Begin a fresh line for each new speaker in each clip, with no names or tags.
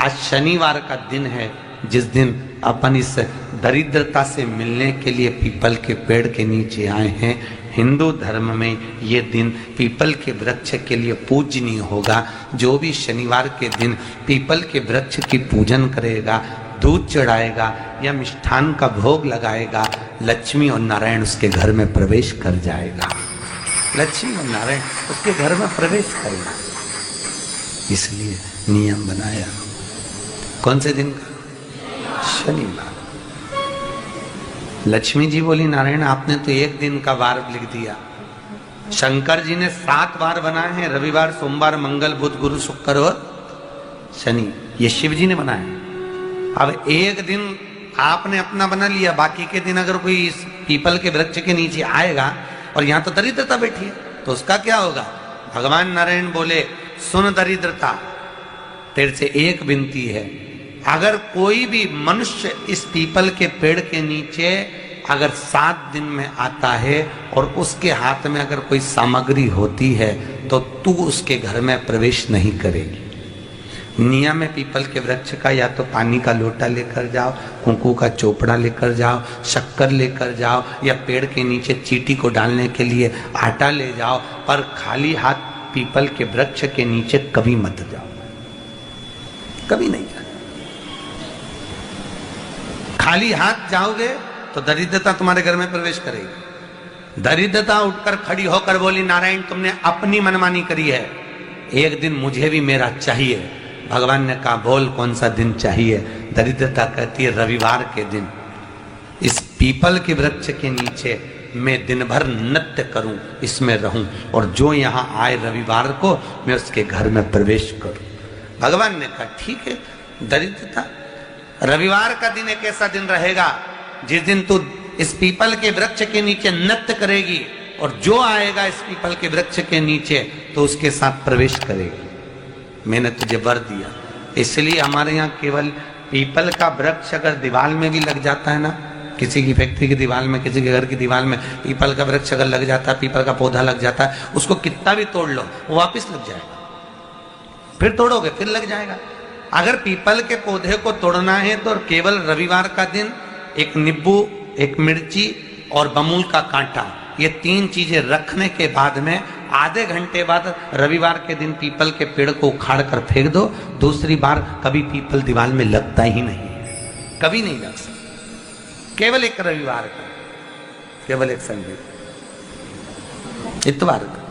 आज शनिवार का दिन है, जिस दिन अपन इस दरिद्रता से मिलने के लिए पीपल के पेड़ के नीचे आए हैं। हिंदू धर्म में ये दिन पीपल के वृक्ष के लिए पूजनीय होगा। जो भी शनिवार के दिन पीपल के वृक्ष की पूजन करेगा, दूध चढ़ाएगा या मिष्ठान का भोग लगाएगा, लक्ष्मी और नारायण उसके घर में प्रवेश कर जाएगा। लक्ष्मी और नारायण उसके घर में प्रवेश करेगा। इसलिए नियम बनाया। कौन से दिन का? शनिवार। लक्ष्मी जी बोली, नारायण आपने तो एक दिन का वार लिख दिया। शंकर जी ने 7 वार बनाए हैं, रविवार, सोमवार, मंगल, बुध, गुरु, शुक्र और शनि। ये शिव जी ने बनाए। अब एक दिन आपने अपना बना लिया, बाकी के दिन अगर कोई इस पीपल के वृक्ष के नीचे आएगा और यहां तो दरिद्रता बैठी है, तो उसका क्या होगा? भगवान नारायण बोले, सुन दरिद्रता, तेरे से एक विनती है, अगर कोई भी मनुष्य इस पीपल के पेड़ के नीचे अगर 7 दिन में आता है और उसके हाथ में अगर कोई सामग्री होती है तो तू उसके घर में प्रवेश नहीं करेगी। नियम है पीपल के वृक्ष का, या तो पानी का लोटा लेकर जाओ, कुंकू का चोपड़ा लेकर जाओ, शक्कर लेकर जाओ, या पेड़ के नीचे चींटी को डालने के लिए आटा ले जाओ, पर खाली हाथ पीपल के वृक्ष के नीचे कभी मत जाओ, कभी नहीं जाओ। खाली हाथ जाओगे तो दरिद्रता तुम्हारे घर में प्रवेश करेगी। दरिद्रता उठकर खड़ी होकर बोली, नारायण तुमने अपनी मनमानी करी है, एक दिन मुझे भी मेरा चाहिए। भगवान ने कहा, बोल कौन सा दिन चाहिए? दरिद्रता कहती है, रविवार के दिन इस पीपल के वृक्ष के नीचे मैं दिन भर नृत्य करूं, इसमें रहूं, और जो यहां आए रविवार को मैं उसके घर में प्रवेश करूं। भगवान ने कहा, ठीक है। दरिद्रता, रविवार का दिन एक ऐसा दिन रहेगा जिस दिन तू इस पीपल के वृक्ष के नीचे नृत्य करेगी, और जो आएगा इस पीपल के वृक्ष के नीचे तो उसके साथ प्रवेश करेगी। मैंने तुझे वर दिया। इसलिए हमारे यहाँ केवल पीपल का वृक्ष अगर दीवार में भी लग जाता है ना, किसी की फैक्ट्री की दीवार में, किसी के घर की दीवार में पीपल का वृक्ष अगर लग जाता है, पीपल का पौधा लग जाता है, उसको कितना भी तोड़ लो वो वापिस लग जाएगा। फिर तोड़ोगे फिर लग जाएगा। अगर पीपल के पौधे को तोड़ना है तो केवल रविवार का दिन एक नींबू, एक मिर्ची और बमूल का कांटा, ये 3 चीजें रखने के बाद में आधे घंटे बाद रविवार के दिन पीपल के पेड़ को उखाड़ कर फेंक दो। दूसरी बार कभी पीपल दीवार में लगता ही नहीं, कभी नहीं लग सकता। केवल एक रविवार का, केवल एक संडे, इतवार का।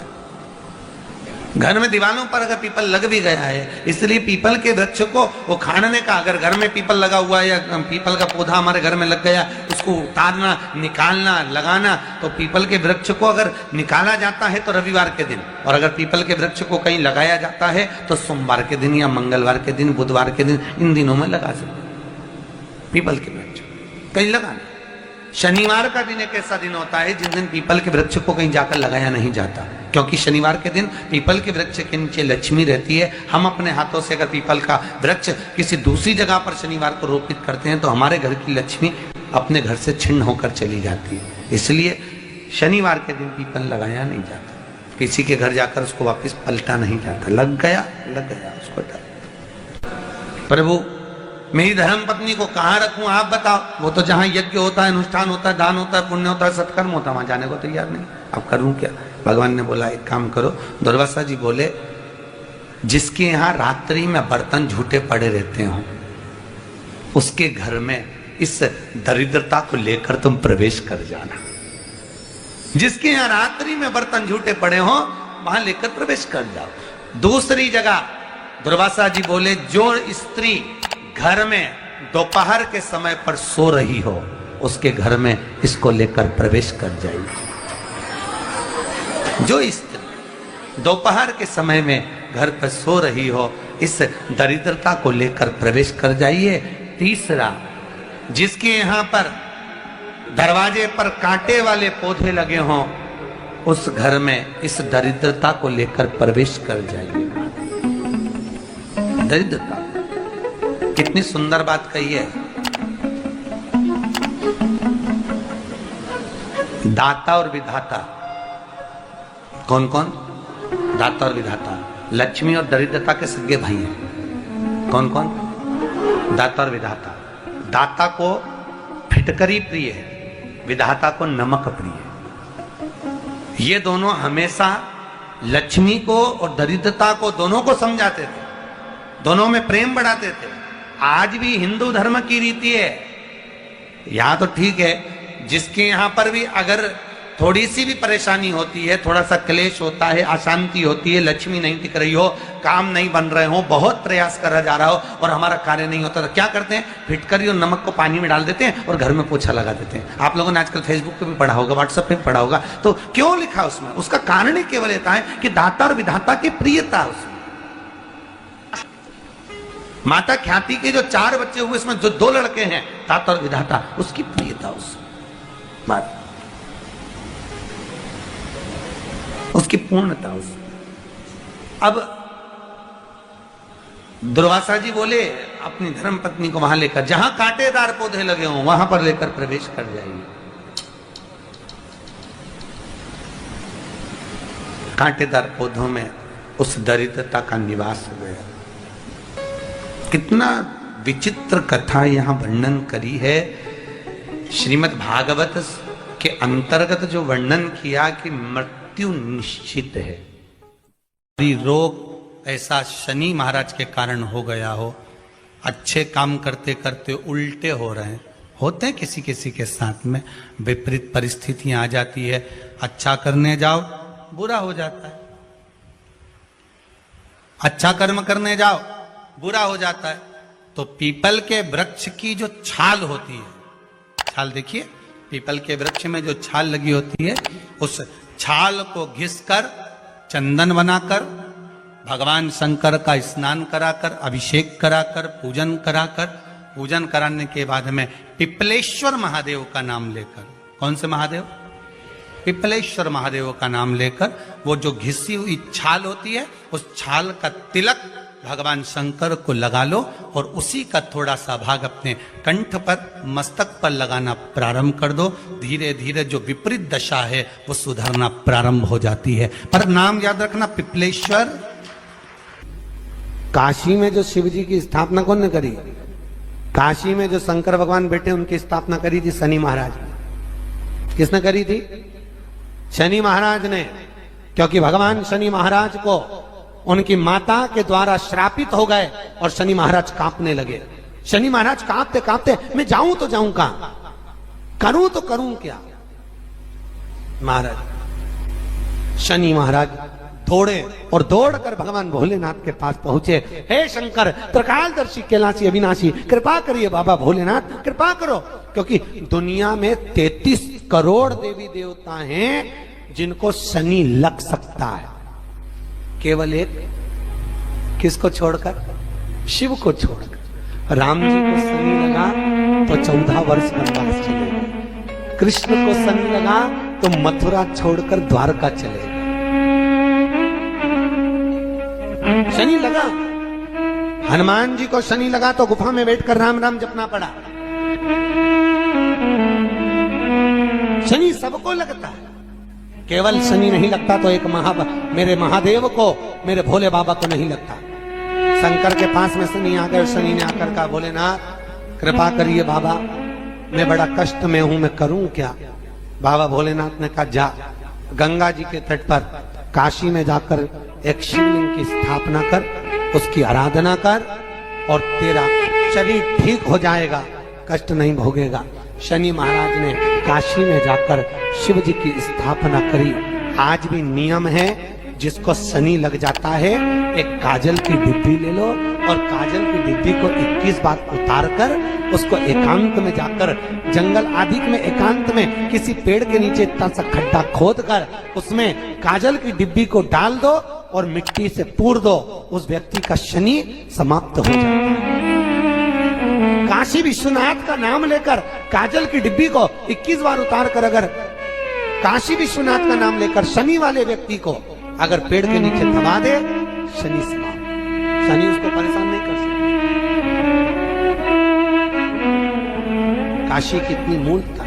घर में दीवारों पर अगर पीपल लग भी गया है, इसलिए पीपल के वृक्ष को उखाड़ने का, अगर घर में पीपल लगा हुआ है या पीपल का पौधा हमारे घर में लग गया, उसको उतारना, निकालना, लगाना, तो पीपल के वृक्ष को अगर निकाला जाता है तो रविवार के दिन, और अगर पीपल के वृक्ष को कहीं लगाया जाता है तो सोमवार के दिन या मंगलवार के दिन, बुधवार के दिन, इन दिनों में लगा सकते पीपल के वृक्ष कहीं लगाना। शनिवार का दिन एक ऐसा दिन होता है जिस दिन पीपल के वृक्ष को कहीं जाकर लगाया नहीं जाता, क्योंकि शनिवार के दिन पीपल के वृक्ष के नीचे लक्ष्मी रहती है। हम अपने हाथों से अगर पीपल का वृक्ष किसी दूसरी जगह पर शनिवार को रोपित करते हैं तो हमारे घर की लक्ष्मी अपने घर से छिन्न होकर चली जाती है। इसलिए शनिवार के दिन पीपल लगाया नहीं जाता, किसी के घर जाकर उसको वापस पलटा नहीं जाता। लग गया उसको डाल। प्रभु मेरी धर्म पत्नी को कहाँ रखूं आप बताओ? वो तो जहां यज्ञ होता है, अनुष्ठान होता है, दान होता है, पुण्य होता है, सत्कर्म होता है, वहां जाने को तैयार नहीं। अब करूं क्या? भगवान ने बोला, एक काम करो। दुर्वासा जी बोले, जिसके यहाँ रात्रि में बर्तन झूठे पड़े रहते हो, उसके घर में इस दरिद्रता को लेकर तुम प्रवेश कर जाना। जिसके यहाँ रात्रि में बर्तन झूठे पड़े हो, वहां लेकर प्रवेश कर जाओ। दूसरी जगह दुर्वासा जी बोले, जो स्त्री घर में दोपहर के समय पर सो रही हो, उसके घर में इसको लेकर प्रवेश कर जाइए। जो स्त्री दोपहर के समय में घर पर सो रही हो, इस दरिद्रता को लेकर प्रवेश कर जाइए। तीसरा, जिसके यहाँ पर दरवाजे पर कांटे वाले पौधे लगे हों, उस घर में इस दरिद्रता को लेकर प्रवेश कर जाइए। दरिद्रता, कितनी सुंदर बात कही है। दाता और विधाता, कौन कौन? दाता और विधाता। लक्ष्मी और दरिद्रता के सगे भाई हैं। कौन कौन? दाता और विधाता। दाता को फिटकरी प्रिय है, विधाता को नमक प्रिय है। ये दोनों हमेशा लक्ष्मी को और दरिद्रता को दोनों को समझाते थे, दोनों में प्रेम बढ़ाते थे। आज भी हिंदू धर्म की रीति है, यहां तो ठीक है, जिसके यहां पर भी अगर थोड़ी सी भी परेशानी होती है, थोड़ा सा क्लेश होता है, अशांति होती है, लक्ष्मी नहीं टिक रही हो, काम नहीं बन रहे हो, बहुत प्रयास करा जा रहा हो और हमारा कार्य नहीं होता, तो क्या करते हैं? फिटकरी और नमक को पानी में डाल देते हैं और घर में पोछा लगा देते हैं। आप लोगों ने आजकल फेसबुक पे भी पढ़ा होगा, व्हाट्सएप पे भी पढ़ा होगा। तो क्यों लिखा उसमें? उसका कारण ही केवल ये है कि दाता और विधाता की प्रियता उसमें। माता ख्याति के जो 4 बच्चे हुए, इसमें जो 2 लड़के हैं, दाता और विधाता, उसकी प्रियता उसमें, उसकी पूर्णता उसमें। अब दुर्वासा जी बोले अपनी धर्म पत्नी को वहां लेकर, जहां कांटेदार पौधे लगे हों वहां पर लेकर प्रवेश कर जाइए। कांटेदार पौधों में उस दरिद्रता का निवास हो गया। कितना विचित्र कथा यहां वर्णन करी है। श्रीमद् भागवत के अंतर्गत जो वर्णन किया कि मृत्यु निश्चित है, रोग ऐसा शनि महाराज के कारण हो गया हो, अच्छे काम करते करते उल्टे हो रहे हैं, होते हैं किसी किसी के साथ में, विपरीत परिस्थितियां आ जाती है, अच्छा करने जाओ बुरा हो जाता है, अच्छा कर्म करने जाओ बुरा हो जाता है। तो पीपल के वृक्ष की जो छाल होती है, छाल देखिए, पीपल के वृक्ष में जो छाल लगी होती है, उस छाल को घिसकर चंदन बनाकर भगवान शंकर का स्नान कराकर, अभिषेक कराकर, पूजन कराकर, पूजन कराने के बाद में पिपलेश्वर महादेव का नाम लेकर, कौन से महादेव? पिपलेश्वर महादेव का नाम लेकर वो जो घिसी हुई छाल होती है, उस छाल का तिलक भगवान शंकर को लगा लो और उसी का थोड़ा सा भाग अपने कंठ पर, मस्तक पर लगाना प्रारंभ कर दो। धीरे धीरे जो विपरीत दशा है वो सुधरना प्रारंभ हो जाती है। पर नाम याद रखना, पिपलेश्वर। काशी में जो शिव जी की स्थापना कौन ने करी? काशी में जो शंकर भगवान बैठे उनकी स्थापना करी थी शनि महाराज ने। किसने करी थी? शनि महाराज ने। क्योंकि भगवान शनि महाराज को उनकी माता के द्वारा श्रापित हो गए और शनि महाराज कांपने लगे। शनि महाराज कांपते कांपते, मैं जाऊं तो जाऊं कहां, करूं तो करूं क्या? महाराज शनि महाराज दौड़े और दौड़कर भगवान भोलेनाथ के पास पहुंचे। हे शंकर, त्रिकालदर्शी, कैलाशी, अविनाशी, कृपा करिए बाबा भोलेनाथ, कृपा करो। क्योंकि दुनिया में 33 करोड़ देवी देवता हैं जिनको शनि लग सकता है, केवल एक, किसको छोड़कर? शिव को छोड़कर। राम जी को शनि लगा तो 14 वर्ष वनवास चले गए। कृष्ण को शनि लगा तो मथुरा छोड़कर द्वारका चले गए। शनि लगा। हनुमान जी को शनि लगा तो गुफा में बैठकर राम राम जपना पड़ा। शनि सबको लगता है, केवल शनि नहीं लगता तो एक मेरे महादेव को, मेरे भोले बाबा को नहीं लगता। शंकर के पास में शनि आ गए। शनि ने आकर कहा, भोलेनाथ कृपा करिए बाबा, मैं बड़ा कष्ट में हूं, मैं करूं क्या? बाबा भोलेनाथ ने कहा, जा गंगा जी के तट पर काशी में जाकर एक शिवलिंग की स्थापना कर, उसकी आराधना कर और तेरा शरीर ठीक हो जाएगा, कष्ट नहीं भोगेगा। शनि महाराज ने काशी में जाकर शिव जी की स्थापना करी। आज भी नियम है, जिसको शनि लग जाता है, एक काजल की डिब्बी ले लो और काजल की डिब्बी को 21 बार उतार कर उसको एकांत में जाकर, जंगल आदि में एकांत में किसी पेड़ के नीचे इतना सा खड्डा खोद कर उसमें काजल की डिब्बी को डाल दो और मिट्टी से पूर दो, उस व्यक्ति का शनि समाप्त हो जाता है। काशी विश्वनाथ का नाम लेकर काजल की डिब्बी को 21 बार उतार कर अगर काशी विश्वनाथ का नाम लेकर शनि वाले व्यक्ति को अगर पेड़ के नीचे दबा दे, शनि समाप्त, शनि उसको परेशान नहीं कर सकता। काशी कितनी मूलता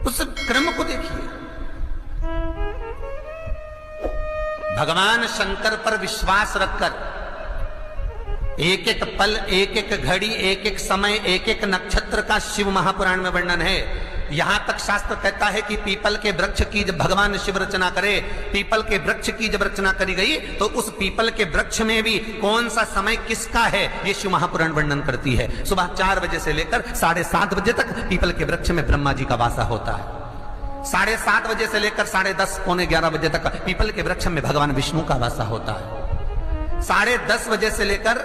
उस क्रम को देखिए। भगवान भगवान शंकर पर विश्वास रखकर एक एक पल, एक एक घड़ी, एक एक समय, एक एक नक्षत्र का शिव महापुराण में वर्णन है। यहां तक शास्त्र कहता है कि पीपल के वृक्ष की जब भगवान शिव रचना करे, पीपल के वृक्ष की जब रचना करी गई तो उस पीपल के वृक्ष में भी कौन सा समय किसका है ये शिव महापुराण वर्णन करती है। सुबह 4 बजे से लेकर 7:30 बजे तक पीपल के वृक्ष में ब्रह्मा जी का वासा होता है। 7:30 बजे से लेकर 10:30 पौने 11 बजे तक पीपल के वृक्ष में भगवान विष्णु का वासा होता है। 10:30 बजे से लेकर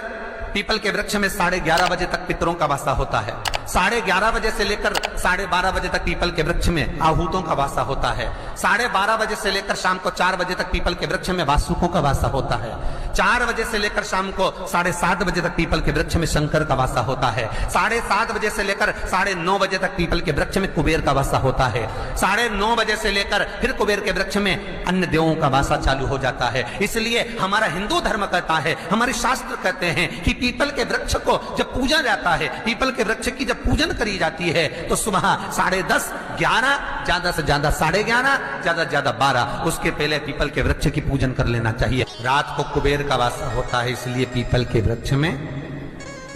पीपल के वृक्ष में 11:30 बजे तक पितरों का वासा होता है। 11:30 बजे से लेकर 12:30 बजे तक पीपल के वृक्ष में आहूतों का वासा होता है। 12:30 बजे से लेकर शाम को 4 बजे तक पीपल के वृक्ष में वासुकों का वासा होता है। 4 बजे से लेकर शाम को 7:30 बजे तक पीपल के वृक्ष में शंकर का वासा होता है। 7:30 बजे से लेकर 9:30 बजे तक पीपल के वृक्ष में कुबेर का वासा होता है। 9:30 बजे से लेकर फिर कुबेर के वृक्ष में अन्य देवों का वासा चालू हो जाता है। इसलिए हमारा हिंदू धर्म कहता है, हमारे शास्त्र कहते हैं कि पीपल के वृक्ष को जब पूजा जाता है, पीपल के वृक्ष की जब पूजन करी जाती है तो सुबह 10:30, 11, ज्यादा से ज्यादा 11:30, ज्यादा से ज्यादा 12, उसके पहले पीपल के वृक्ष की पूजन कर लेना चाहिए। रात को कुबेर का वासा होता है, इसलिए पीपल के वृक्ष में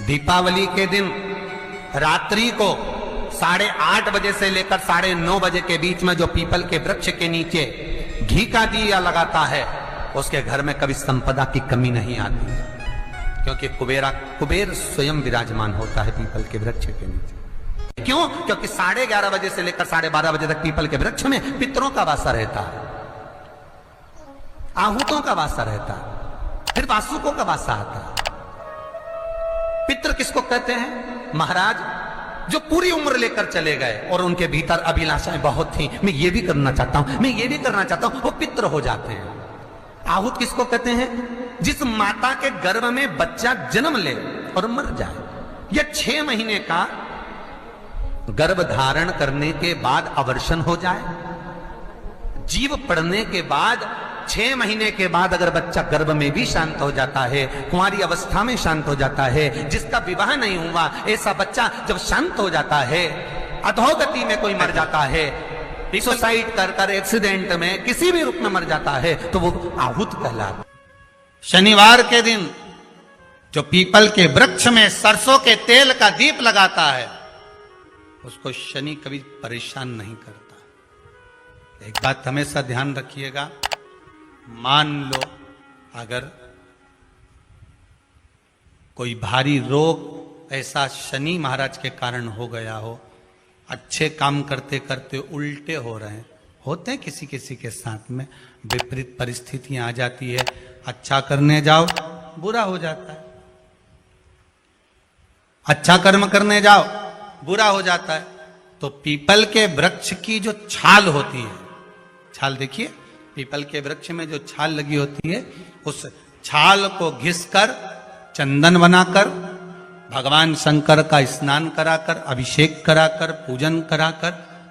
दीपावली के दिन रात्रि को 8:30 बजे से लेकर 9:30 बजे के बीच में जो पीपल के वृक्ष के नीचे घी का दिया लगाता है उसके घर में कभी संपदा की कमी नहीं आती है, क्योंकि कुबेर स्वयं विराजमान होता है पीपल के वृक्ष के नीचे। क्यों? क्योंकि 11:30 बजे से लेकर 12:30 बजे तक पीपल के वृक्ष में पितरों का वासा रहता है, आहूतों का वासा रहता है, फिर वासुकों का वासा आता है। पितृ किसको कहते हैं? महाराज जो पूरी उम्र लेकर चले गए और उनके भीतर अभिलाषाएं बहुत थी, मैं ये भी करना चाहता हूं, मैं ये भी करना चाहता हूं, वो पितृ हो जाते हैं। आहूत किसको कहते हैं? जिस माता के गर्भ में बच्चा जन्म ले और मर जाए, या 6 महीने का गर्भ धारण करने के बाद अवर्षण हो जाए, जीव पड़ने के बाद 6 महीने के बाद अगर बच्चा गर्भ में भी शांत हो जाता है, कुंवारी अवस्था में शांत हो जाता है, जिसका विवाह नहीं हुआ ऐसा बच्चा जब शांत हो जाता है, अधोगति में कोई मर जाता है, सुसाइड कर एक्सीडेंट में किसी भी रूप में मर जाता है, तो वो आहूत कहलाता। शनिवार के दिन जो पीपल के वृक्ष में सरसों के तेल का दीप लगाता है उसको शनि कभी परेशान नहीं करता। एक बात हमेशा ध्यान रखिएगा, मान लो अगर कोई भारी रोग ऐसा शनि महाराज के कारण हो गया हो, अच्छे काम करते करते उल्टे हो रहे हैं, होते हैं किसी किसी के साथ में, विपरीत परिस्थितियां आ जाती है, अच्छा करने जाओ बुरा हो जाता है, अच्छा कर्म करने जाओ बुरा हो जाता है। तो पीपल के वृक्ष की जो छाल होती है, छाल देखिए, पीपल के वृक्ष में जो छाल लगी होती है, उस छाल को घिसकर चंदन बनाकर भगवान शंकर का स्नान कराकर, अभिषेक कराकर,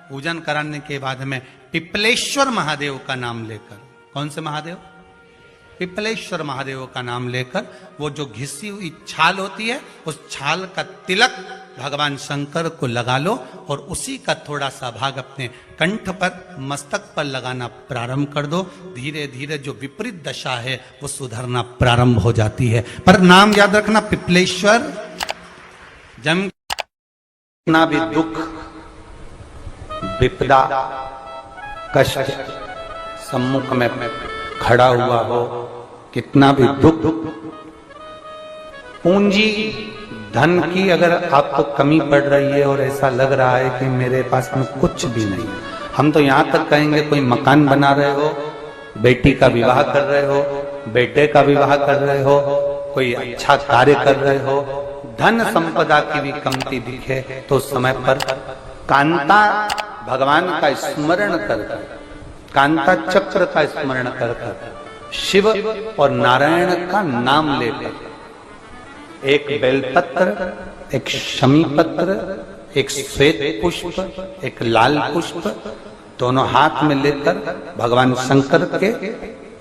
पूजन कराने के बाद में पिपलेश्वर महादेव का नाम लेकर, कौन से महादेव? पिपलेश्वर महादेव का नाम लेकर वो जो घिसी हुई छाल होती है उस छाल का तिलक भगवान शंकर को लगा लो और उसी का थोड़ा सा भाग अपने कंठ पर, मस्तक पर लगाना प्रारंभ कर दो। धीरे धीरे जो विपरीत दशा है वो सुधरना प्रारंभ हो जाती है। पर नाम याद रखना, पिपलेश्वर। जम कितना भी दुख, विपदा, कष्ट सम्मुख में खड़ा हुआ हो, कितना भी दुख, पूंजी धन की अगर आपको कमी पड़ रही है और ऐसा लग रहा है कि मेरे पास में कुछ भी नहीं, हम तो यहां तक कहेंगे कोई मकान बना रहे हो, बेटी का विवाह कर रहे हो, बेटे का विवाह कर रहे हो, कोई अच्छा कार्य कर रहे हो, धन संपदा की भी कमती दिखे तो समय पर कांता भगवान का स्मरण कर, कांता चक्र का स्मरण कर, शिव और नारायण का नाम लेकर, एक बेलपत्र, एक शमी पत्र, एक श्वेत पुष्प, एक लाल पुष्प, दोनों हाथ में लेकर भगवान शंकर के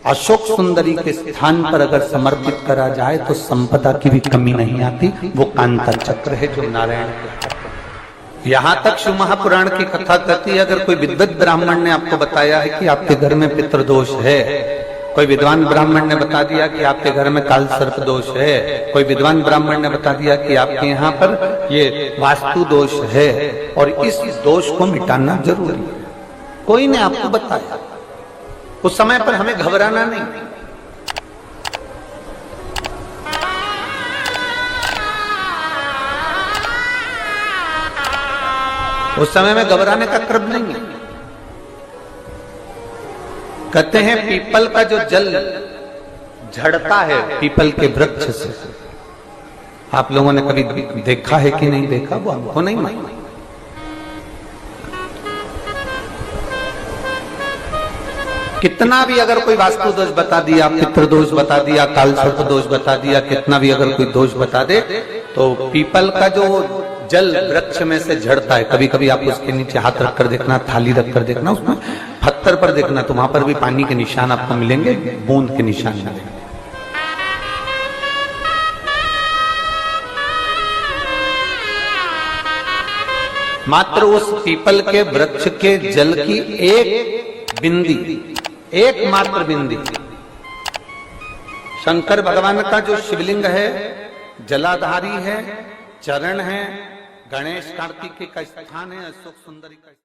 अशोक सुंदरी के स्थान पर अगर समर्पित करा जाए तो संपदा की भी कमी नहीं आती। वो कांता चक्र है जो नारायण के। यहां तक शिव महापुराण की कथा कहती है, अगर कोई विद्वत ब्राह्मण ने आपको बताया है कि आपके घर में पितृदोष है कोई विद्वान ब्राह्मण ने बता दिया कि आपके घर में काल सर्प दोष है, कोई विद्वान ब्राह्मण ने बता दिया कि आपके यहाँ पर ये वास्तु दोष है और इस दोष को मिटाना जरूरी है। कोई ने आपको बताया, उस समय पर हमें घबराना नहीं। उस समय में घबराने का क्रम नहीं है। कहते हैं पीपल का जो जल झड़ता है पीपल के वृक्ष से, आप लोगों ने कभी देखा है कि नहीं देखा, वो हमको नहीं मालूम। कितना भी अगर कोई वास्तु दोष बता दिया, पितृ दोष बता दिया, काल सर्प दोष बता दिया, कितना भी अगर कोई दोष बता दे, तो पीपल का जो जल वृक्ष में से झड़ता है, कभी कभी आप उसके नीचे हाथ रखकर देखना, थाली रखकर देखना, उसमें पत्थर पर देखना, तो वहां पर भी पानी के निशान आपको मिलेंगे, बूंद के निशान मिलेंगे। मात्र उस पीपल के वृक्ष के जल की एक बिंदी, एकमात्र बिंदी, शंकर भगवान का जो शिवलिंग है जलाधारी है, चरण है, गणेश कार्तिकेय का स्थान है, अशोक सुंदरी का